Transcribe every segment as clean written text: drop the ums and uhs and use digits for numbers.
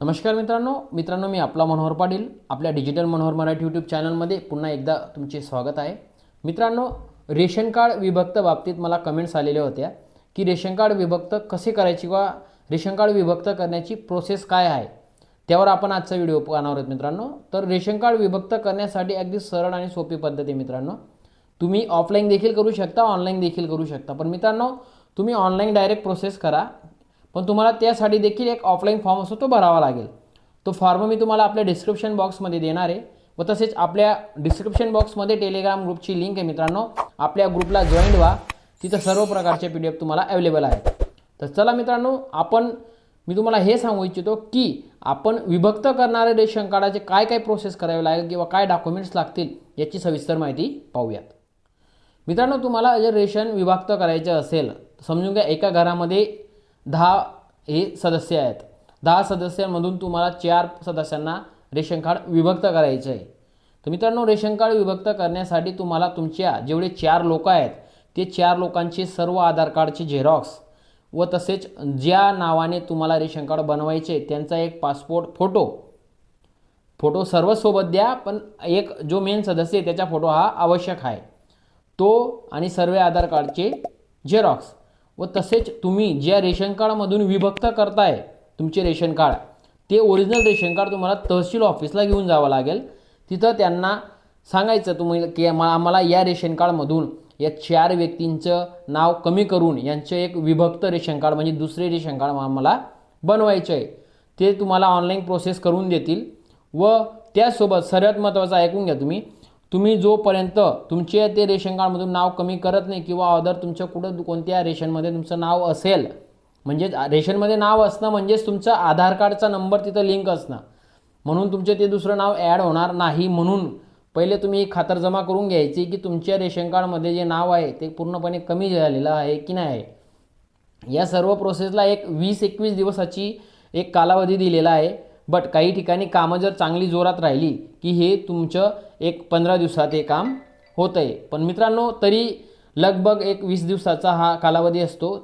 नमस्कार मित्रांनो मी आपला मनोहर पाटील आपल्या डिजिटल मनोहर मराठी यूट्यूब चॅनलमध्ये पुन्हा एकदा तुमचे स्वागत आहे। मित्रांनो, रेशन कार्ड विभक्त बाबतीत मला कमेंट्स आलेल्या होत्या की रेशन कार्ड विभक्त कसे करायचे किंवा रेशन कार्ड विभक्त करण्याची प्रोसेस काय आहे, त्यावर आपण आजचा व्हिडिओ पाहणार आहोत। मित्रांनो, तर रेशन कार्ड विभक्त करण्यासाठी अगदी सरळ आणि सोपी पद्धत आहे। मित्रांनो, तुम्ही ऑफलाईन देखील करू शकता, ऑनलाईन देखील करू शकता, पण मित्रांनो तुम्ही ऑनलाईन डायरेक्ट प्रोसेस करा, पण तुम्हाला त्यासाठी देखील एक ऑफलाईन फॉर्म असतो तो भरावा लागेल। तो फॉर्म मी तुम्हाला आपल्या डिस्क्रिप्शन बॉक्समध्ये देणार आहे व तसेच आपल्या डिस्क्रिप्शन बॉक्समध्ये टेलिग्राम ग्रुपची लिंक आहे। मित्रांनो, आपल्या ग्रुपला जॉईन व्हा, तिथं सर्व प्रकारचे PDF तुम्हाला अवेलेबल आहेत। तर चला मित्रांनो, मी तुम्हाला हे सांगू इच्छितो की आपण विभक्त करणारे रेशन कार्डाचे काय काय प्रोसेस करावी लागेल किंवा काय डॉक्युमेंट्स लागतील याची सविस्तर माहिती पाहूयात। मित्रांनो, तुम्हाला जर रेशन विभक्त करायचे असेल, समजून घ्या एका घरामध्ये 10 हे सदस्य आहेत। 10 सदस्यांमधून तुम्हाला 4 सदस्यांना रेशन कार्ड विभक्त करायचे आहे। तर मित्रांनो, रेशन कार्ड विभक्त करण्यासाठी तुम्हाला तुमच्या जेवढे 4 लोक आहेत ते 4 लोकांचे सर्व आधार कार्डचे झेरॉक्स व तसेच ज्या नावाने तुम्हाला रेशन कार्ड बनवायचे त्यांचा एक पासपोर्ट फोटो सर्व सोबत द्या, पण एक जो मेन सदस्य आहे त्याचा फोटो हा आवश्यक आहे, तो आणि सर्व आधार कार्डचे झेरॉक्स व तसेच तुम्ही ज्या रेशन कार्डमधून विभक्त करताय तुमचे रेशन कार्ड ते ओरिजिनल रेशन कार्ड तुम्हाला तहसील ऑफिसला घेऊन जावं लागेल। तिथं त्यांना सांगायचं तुम्ही की आम्हाला या रेशन कार्डमधून या 4 व्यक्तींचं नाव कमी करून यांचं एक विभक्त रेशन कार्ड म्हणजे दुसरे रेशन कार्ड आम्हाला बनवायचे आहे। ते तुम्हाला ऑनलाईन प्रोसेस करून देतील व त्यासोबत सर्वात महत्त्वाचं ऐकून घ्या, तुम्ही जोपर्यंत तुमचे ते रेशन कार्डमधून नाव कमी करत नाही किंवा अदर तुमचं कोणत्या रेशनमध्ये तुमचं नाव असेल, म्हणजे रेशनमध्ये नाव असणं म्हणजेच तुमचं आधार कार्डचा नंबर तिथं लिंक असणं, म्हणून तुमचे ते दुसरं नाव ॲड होणार नाही। म्हणून पहिले तुम्ही खातरजमा जमा करून घ्यायची की तुमच्या रेशन कार्डमध्ये जे नाव आहे ते पूर्णपणे कमी झालेलं आहे की नाही। या सर्व प्रोसेसला एक 20-21 दिवसाची एक कालावधी दिलेला आहे, बट काही ठिकाणी कामं जर चांगली जोरात राहिली की हे तुमचं एक 15 दिवसात हे काम होतं आहे। पण मित्रांनो, तरी लगभग एक 20 दिवसाचा हा कालावधी असतो,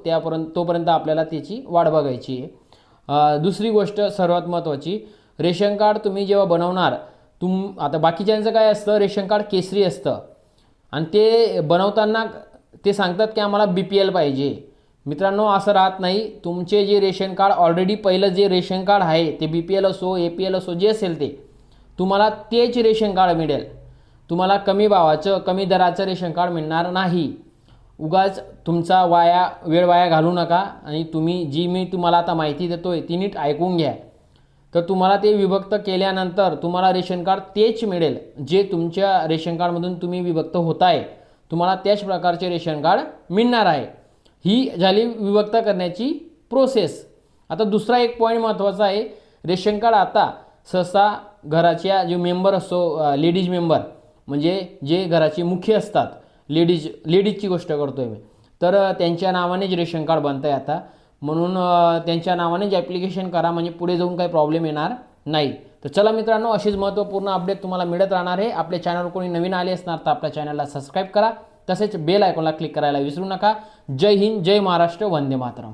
तोपर्यंत आपल्याला त्याची वाट बघायची आहे। दुसरी गोष्ट सर्वात महत्त्वाची, रेशन कार्ड तुम्ही जेव्हा बनवणार, आता बाकीच्यांचं काय असतं, रेशन कार्ड केसरी असतं आणि ते बनवताना ते सांगतात की आम्हाला BPL पाहिजे। मित्रांनो, असं राहत नाही। तुमचे जे रेशन कार्ड ऑलरेडी पहिलं जे रेशन कार्ड आहे ते BPL असो APL असो जे असेल ते तुम्हाला तेच रेशन कार्ड मिळेल। तुम्हाला कमी भावाचं कमी दराचं रेशन कार्ड मिळणार नाही। उगाच तुमचा वेळ वाया घालू नका आणि मी तुम्हाला आता माहिती देतोय ती नीट ऐकून घ्या। तर तुम्हाला ते विभक्त केल्यानंतर तुम्हाला रेशन कार्ड तेच मिळेल जे तुमच्या रेशन कार्डमधून तुम्ही विभक्त होताय, तुम्हाला त्याच प्रकारचे रेशन कार्ड मिळणार आहे। ही झाली विभक्त करण्याची प्रोसेस। आता दुसरा एक पॉईंट महत्त्वाचा आहे, रेशन कार्ड आता सहसा घराच्या जे मेंबर असतो, लेडीज मेंबर म्हणजे जे घराचे मुख्य असतात, लेडीजची गोष्ट करतोय मी, तर त्यांच्या नावानेच रेशन कार्ड बनतं आहे आता। म्हणून त्यांच्या नावानेच ॲप्लिकेशन करा, म्हणजे पुढे जाऊन काही प्रॉब्लेम येणार नाही। तर चला मित्रांनो, अशीच महत्त्वपूर्ण अपडेट तुम्हाला मिळत राहणार आहे। आपल्या चॅनलवर कोणी नवीन आले असणार तर आपल्या चॅनलला सबस्क्राईब करा, तसेच बेल आयकॉनला क्लिक करायला विसरू नका। जय हिंद, जय महाराष्ट्र, वंदे मातरम।